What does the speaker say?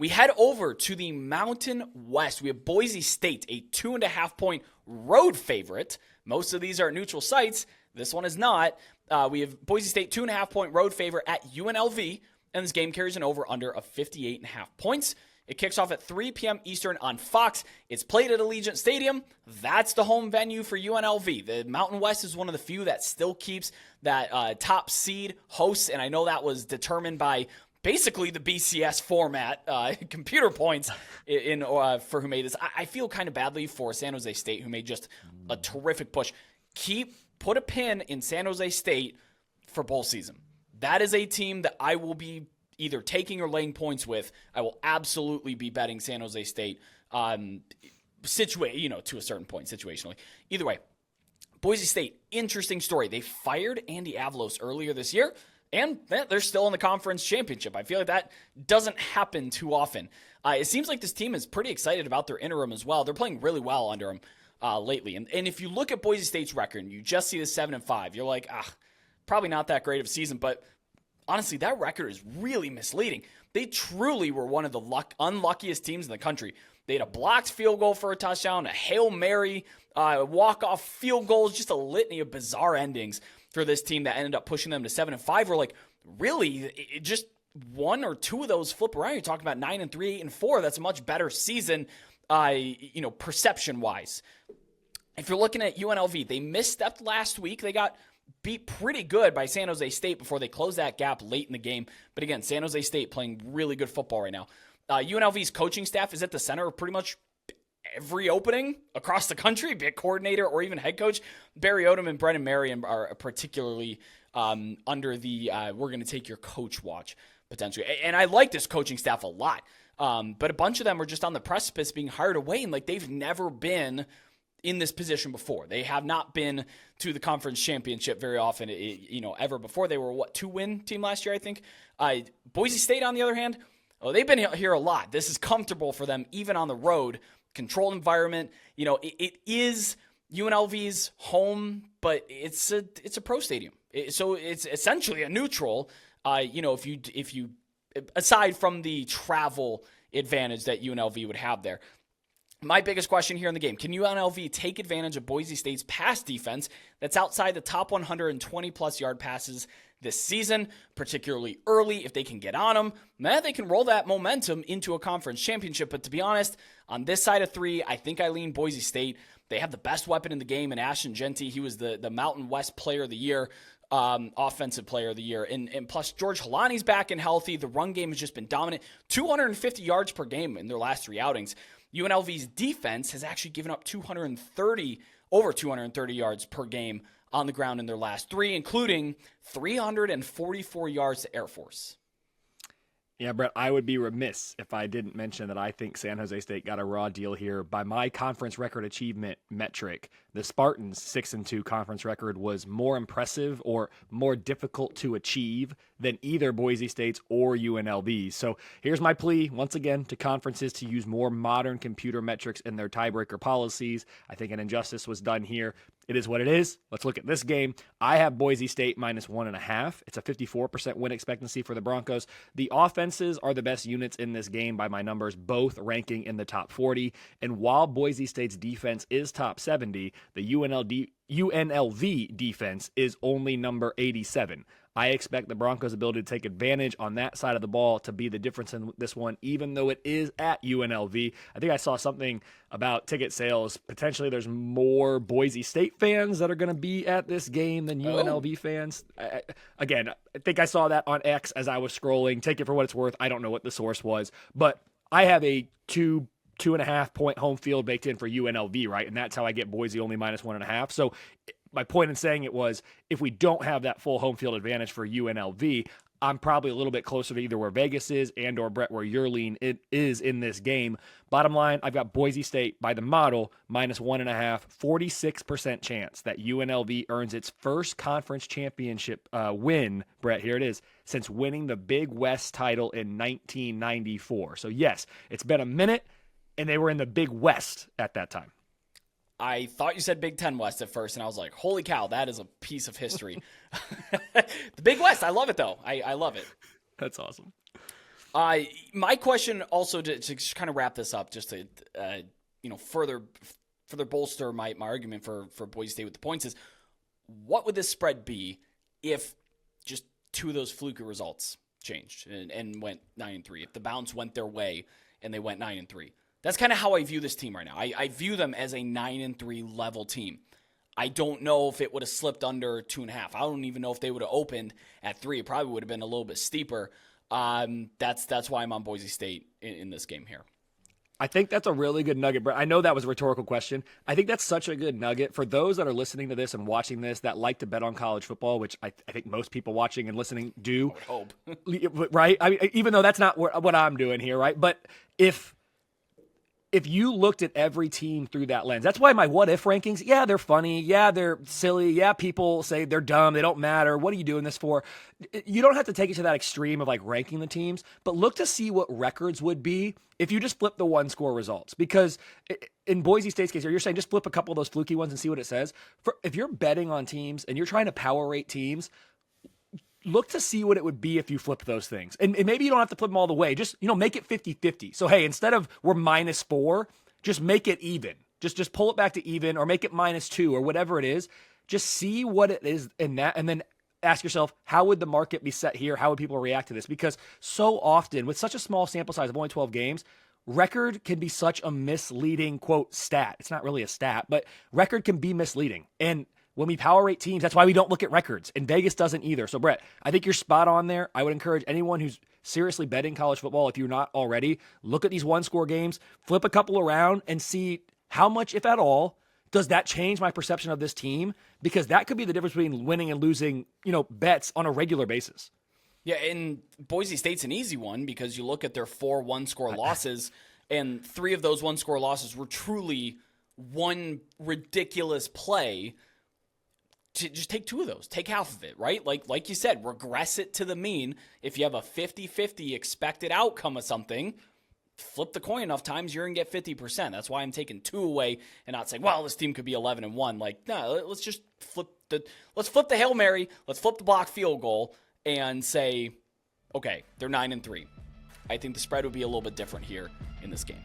We head over to the Mountain West. We have Boise State, a 2.5-point road favorite. Most of these are at neutral sites. This one is not. We have Boise State 2.5-point road favorite at UNLV, and this game carries an over-under of 58.5 points. It kicks off at 3 p.m. Eastern on Fox. It's played at Allegiant Stadium. That's the home venue for UNLV. The Mountain West is one of the few that still keeps that top seed hosts, and I know that was determined by basically the BCS format, computer points for who made this. I feel kind of badly for San Jose State, who made just a terrific push. Put a pin in San Jose State for bowl season. That is a team that I will be either taking or laying points with. I will absolutely be betting San Jose State, to a certain point situationally. Either way, Boise State, interesting story. They fired Andy Avalos earlier this year, and they're still in the conference championship. I feel like that doesn't happen too often. It seems like this team is pretty excited about their interim as well. They're playing really well under him lately. And if you look at Boise State's record and you just see the 7-5, you're like, probably not that great of a season, but honestly, that record is really misleading. They truly were one of the unluckiest teams in the country. They had a blocked field goal for a touchdown, a Hail Mary, walk-off field goals, just a litany of bizarre endings for this team that ended up pushing them to 7-5. We're like, really, just one or two of those flip around. You're talking about 9-3, 8-4. That's a much better season, perception-wise. If you're looking at UNLV, they misstepped last week. They got beat pretty good by San Jose State before they closed that gap late in the game. But again, San Jose State playing really good football right now. UNLV's coaching staff is at the center of pretty much every opening across the country, be it coordinator or even head coach. Barry Odom and Brennan Marion are particularly under the we're going to take your coach watch potentially. And I like this coaching staff a lot. But a bunch of them are just on the precipice being hired away, and like they've never been in this position before. They have not been to the conference championship very often, ever before. They were 2-win team last year, I think. Boise State, on the other hand, they've been here a lot. This is comfortable for them, even on the road. Controlled environment. It is UNLV's home, but it's a pro stadium. So it's essentially a neutral. If you aside from the travel advantage that UNLV would have there. My biggest question here in the game, can UNLV take advantage of Boise State's pass defense that's outside the top 120-plus yard passes this season, particularly early? If they can get on them, they can roll that momentum into a conference championship. But to be honest, on this side of three, I think I lean Boise State. They have the best weapon in the game in Ashton Jeanty. He was the Mountain West Player of the Year, Offensive Player of the Year. And plus, George Halani's back and healthy. The run game has just been dominant. 250 yards per game in their last three outings. UNLV's defense has actually given up over 230 yards per game on the ground in their last three, including 344 yards to Air Force. Yeah, Brett, I would be remiss if I didn't mention that I think San Jose State got a raw deal here. By my conference record achievement metric, the Spartans' 6-2 conference record was more impressive or more difficult to achieve than either Boise State's or UNLV's. So here's my plea, once again, to conferences to use more modern computer metrics in their tiebreaker policies. I think an injustice was done here. It is what it is. Let's look at this game. I have Boise State minus 1.5. It's a 54% win expectancy for the Broncos. The offenses are the best units in this game by my numbers, both ranking in the top 40. And while Boise State's defense is top 70, the UNLV defense is only number 87. I expect the Broncos' ability to take advantage on that side of the ball to be the difference in this one, even though it is at UNLV. I think I saw something about ticket sales. Potentially there's more Boise State fans that are going to be at this game than UNLV fans. I think I saw that on X as I was scrolling. Take it for what it's worth. I don't know what the source was, but I have a 2.5 point home field baked in for UNLV, right? And that's how I get Boise only minus 1.5. So my point in saying it was, if we don't have that full home field advantage for UNLV, I'm probably a little bit closer to either where Vegas is and or Brett where your lean is in this game. Bottom line, I've got Boise State by the model minus 1.5, 46% chance that UNLV earns its first conference championship win. Brett, here it is, since winning the Big West title in 1994. So yes, it's been a minute, and they were in the Big West at that time. I thought you said Big Ten West at first, and I was like, holy cow, that is a piece of history. The Big West, I love it, though. I love it. That's awesome. My question also to kind of wrap this up, just to further bolster my argument for Boise State with the points is, what would this spread be if just two of those fluky results changed and went 9-3? If the bounce went their way and they went 9-3, that's kind of how I view this team right now. I view them as a 9-3 level team. I don't know if it would have slipped under 2.5. I don't even know if they would have opened at 3. It probably would have been a little bit steeper. That's why I'm on Boise State in this game here. I think that's a really good nugget, Brett. I know that was a rhetorical question. I think that's such a good nugget for those that are listening to this and watching this that like to bet on college football, which I think most people watching and listening do. I would hope. Right? I mean, even though that's not what I'm doing here, right? But if you looked at every team through that lens, that's why my what-if rankings, yeah, they're funny. Yeah, they're silly. Yeah, people say they're dumb. They don't matter. What are you doing this for? You don't have to take it to that extreme of like ranking the teams, but look to see what records would be if you just flip the one-score results. Because in Boise State's case, you're saying just flip a couple of those fluky ones and see what it says. If you're betting on teams and you're trying to power rate teams, look to see what it would be if you flipped those things. And maybe you don't have to flip them all the way. Just, make it 50-50. So, hey, instead of we're -4, just make it even. Just pull it back to even or make it -2 or whatever it is. Just see what it is in that and then ask yourself, how would the market be set here? How would people react to this? Because so often, with such a small sample size of only 12 games, record can be such a misleading, quote, stat. It's not really a stat, but record can be misleading. And when we power rate teams, that's why we don't look at records. And Vegas doesn't either. So, Brett, I think you're spot on there. I would encourage anyone who's seriously betting college football, if you're not already, look at these one-score games, flip a couple around, and see how much, if at all, does that change my perception of this team? Because that could be the difference between winning and losing, bets on a regular basis. Yeah, and Boise State's an easy one because you look at their 4 one-score losses, and 3 of those one-score losses were truly one ridiculous play. To just take 2 of those, take half of it, right? Like you said, regress it to the mean. If you have a 50-50 expected outcome of something, flip the coin enough times, you're going to get 50%. That's why I'm taking 2 away and not saying, well, this team could be 11-1. Like, no, let's just flip the Hail Mary, let's flip the block field goal and say, okay, they're 9-3. I think the spread would be a little bit different here in this game.